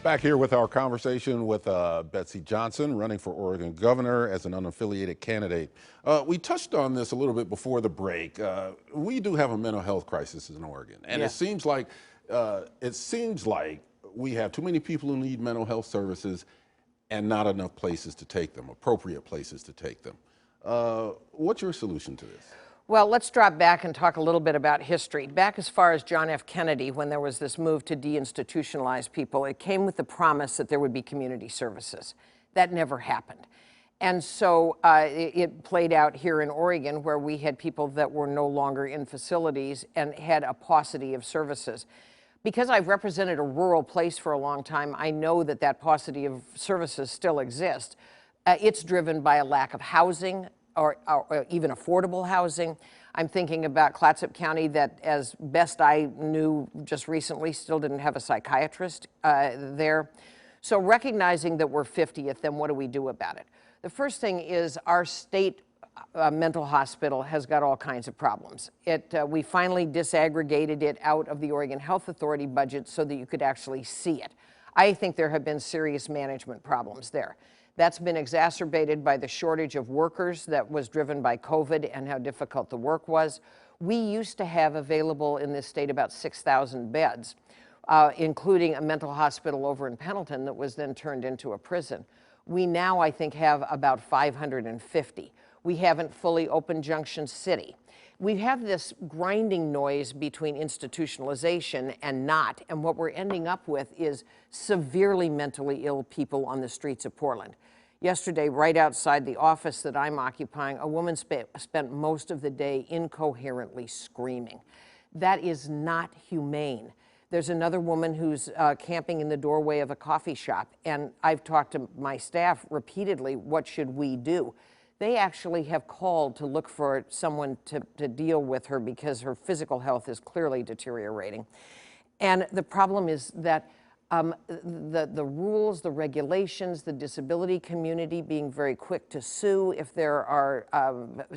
Back here with our conversation with Betsy Johnson, running for Oregon governor as an unaffiliated candidate. We touched on this a little bit before the break. We do have a mental health crisis in Oregon, and Yeah. it seems like we have too many people who need mental health services and not enough places to take them, appropriate places to take them. What's your solution to this? Well, let's drop back and talk a little bit about history. Back as far as John F. Kennedy, when there was this move to deinstitutionalize people, it came with the promise that there would be community services. That never happened. And so it played out here in Oregon, where we had people that were no longer in facilities and had a paucity of services. Because I've represented a rural place for a long time, I know that that paucity of services still exists. It's driven by a lack of housing, or even affordable housing. I'm thinking about Clatsop County that, as best I knew just recently, still didn't have a psychiatrist there. So recognizing that we're 50th, then what do we do about it? The first thing is our state mental hospital has got all kinds of problems. We finally disaggregated it out of the Oregon Health Authority budget so that you could actually see it. I think there have been serious management problems there. That's been exacerbated by the shortage of workers that was driven by COVID and how difficult the work was. We used to have available in this state about 6,000 beds, including a mental hospital over in Pendleton that was then turned into a prison. We now, I think, have about 550. We haven't fully opened Junction City. We have this grinding noise between institutionalization and not, and what we're ending up with is severely mentally ill people on the streets of Portland. Yesterday, right outside the office that I'm occupying, a woman spent most of the day incoherently screaming. That is not humane. There's another woman who's camping in the doorway of a coffee shop, and I've talked to my staff repeatedly, what should we do? They actually have called to look for someone to deal with her because her physical health is clearly deteriorating. And the problem is that the rules, the regulations, the disability community being very quick to sue if there are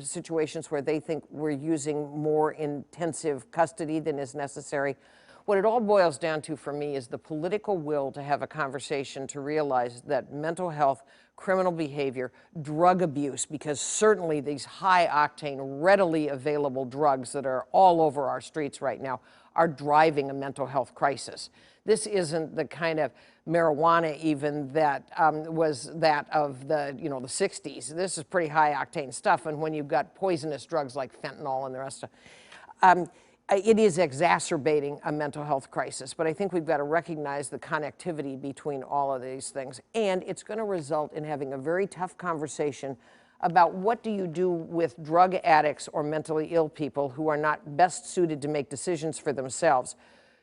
situations where they think we're using more intensive custody than is necessary. What it all boils down to for me is the political will to have a conversation to realize that mental health, criminal behavior, drug abuse, because certainly these high-octane, readily available drugs that are all over our streets right now are driving a mental health crisis. This isn't the kind of marijuana even that was that of the 60s. This is pretty high-octane stuff, and when you've got poisonous drugs like fentanyl and the rest of it is exacerbating a mental health crisis, but I think we've got to recognize the connectivity between all of these things, and it's going to result in having a very tough conversation about what do you do with drug addicts or mentally ill people who are not best suited to make decisions for themselves.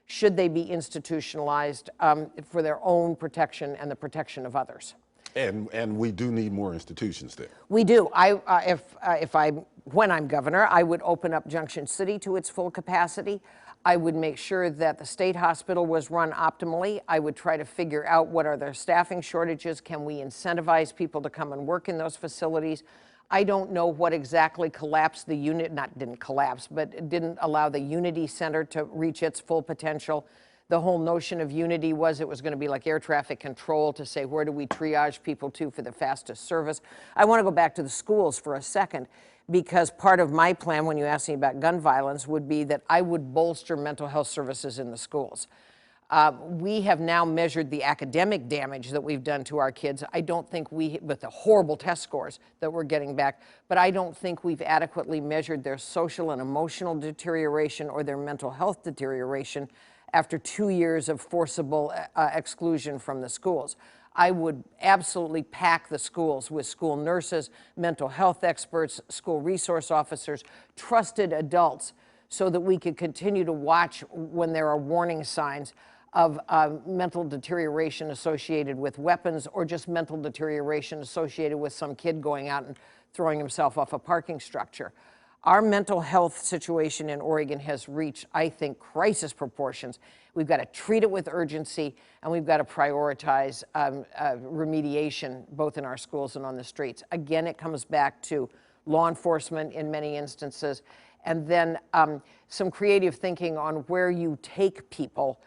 Should they be institutionalized for their own protection and the protection of others? And we do need more institutions there. We do. When I'm governor, I would open up Junction City to its full capacity. I would make sure that the state hospital was run optimally. I would try to figure out what are their staffing shortages. Can we incentivize people to come and work in those facilities? I don't know what exactly collapsed the unit, didn't collapse, but didn't allow the Unity Center to reach its full potential. The whole notion of Unity was it was going to be like air traffic control to say, where do we triage people to for the fastest service? I want to go back to the schools for a second, because part of my plan, when you ask me about gun violence, would be that I would bolster mental health services in the schools. We have now measured the academic damage that we've done to our kids. I don't think with the horrible test scores that we're getting back, but I don't think we've adequately measured their social and emotional deterioration or their mental health deterioration after 2 years of forcible exclusion from the schools. I would absolutely pack the schools with school nurses, mental health experts, school resource officers, trusted adults, so that we could continue to watch when there are warning signs of mental deterioration associated with weapons or just mental deterioration associated with some kid going out and throwing himself off a parking structure. Our mental health situation in Oregon has reached, I think, crisis proportions. We've got to treat it with urgency, and we've got to prioritize remediation, both in our schools and on the streets. Again, it comes back to law enforcement in many instances, and then some creative thinking on where you take people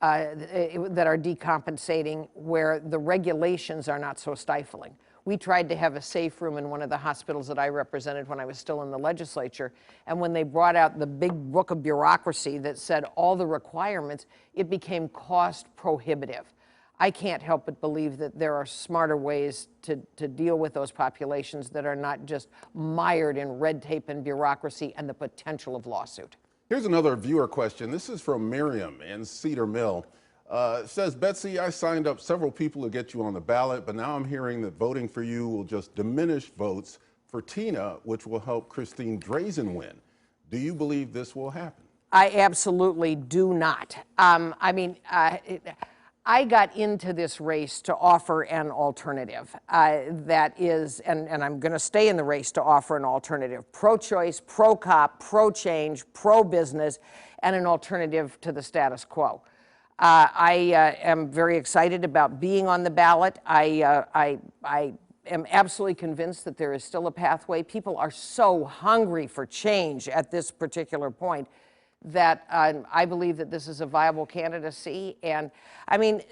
that are decompensating, where the regulations are not so stifling. We tried to have a safe room in one of the hospitals that I represented when I was still in the legislature, and when they brought out the big book of bureaucracy that said all the requirements, it became cost prohibitive. I can't help but believe that there are smarter ways to deal with those populations that are not just mired in red tape and bureaucracy and the potential of lawsuit. Here's another viewer question. This is from Miriam in Cedar Mill. It says, Betsy, I signed up several people to get you on the ballot, but now I'm hearing that voting for you will just diminish votes for Tina, which will help Christine Drazen win. Do you believe this will happen? I absolutely do not. I got into this race to offer an alternative that is, and I'm going to stay in the race to offer an alternative, pro-choice, pro-cop, pro-change, pro-business, and an alternative to the status quo. I am very excited about being on the ballot. I am absolutely convinced that there is still a pathway. People are so hungry for change at this particular point that I believe that this is a viable candidacy. And I mean,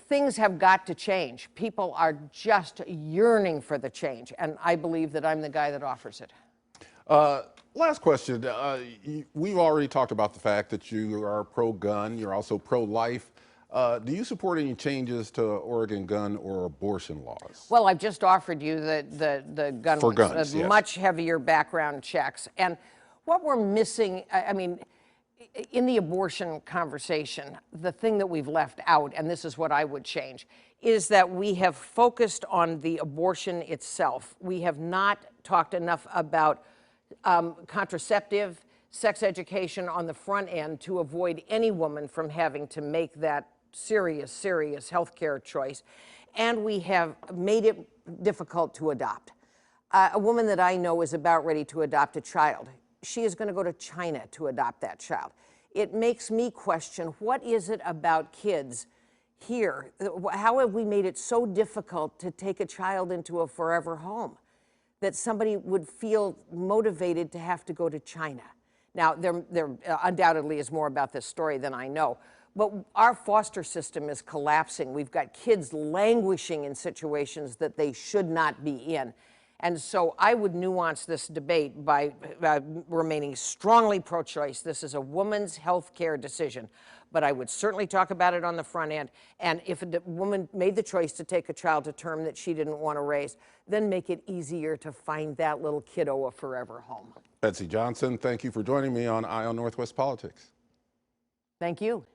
things have got to change. People are just yearning for the change. And I believe that I'm the guy that offers it. Last question. We've already talked about the fact that you are pro-gun. You're also pro-life. Do you support any changes to Oregon gun or abortion laws? Well, I've just offered you the gun For ones, guns, yes. Much heavier background checks. And what we're missing, I mean, in the abortion conversation, the thing that we've left out, and this is what I would change, is that we have focused on the abortion itself. We have not talked enough about contraceptive, sex education on the front end to avoid any woman from having to make that serious healthcare choice. And we have made it difficult to adopt. A woman that I know is about ready to adopt a child. She is going to go to China to adopt that child. It makes me question, what is it about kids here? How have we made it so difficult to take a child into a forever home that somebody would feel motivated to have to go to China? Now, there undoubtedly is more about this story than I know, but our foster system is collapsing. We've got kids languishing in situations that they should not be in. And so I would nuance this debate by remaining strongly pro-choice. This is a woman's health care decision, but I would certainly talk about it on the front end. And if a woman made the choice to take a child to term that she didn't want to raise, then make it easier to find that little kiddo a forever home. Betsy Johnson, thank you for joining me on Eye on Northwest Politics. Thank you.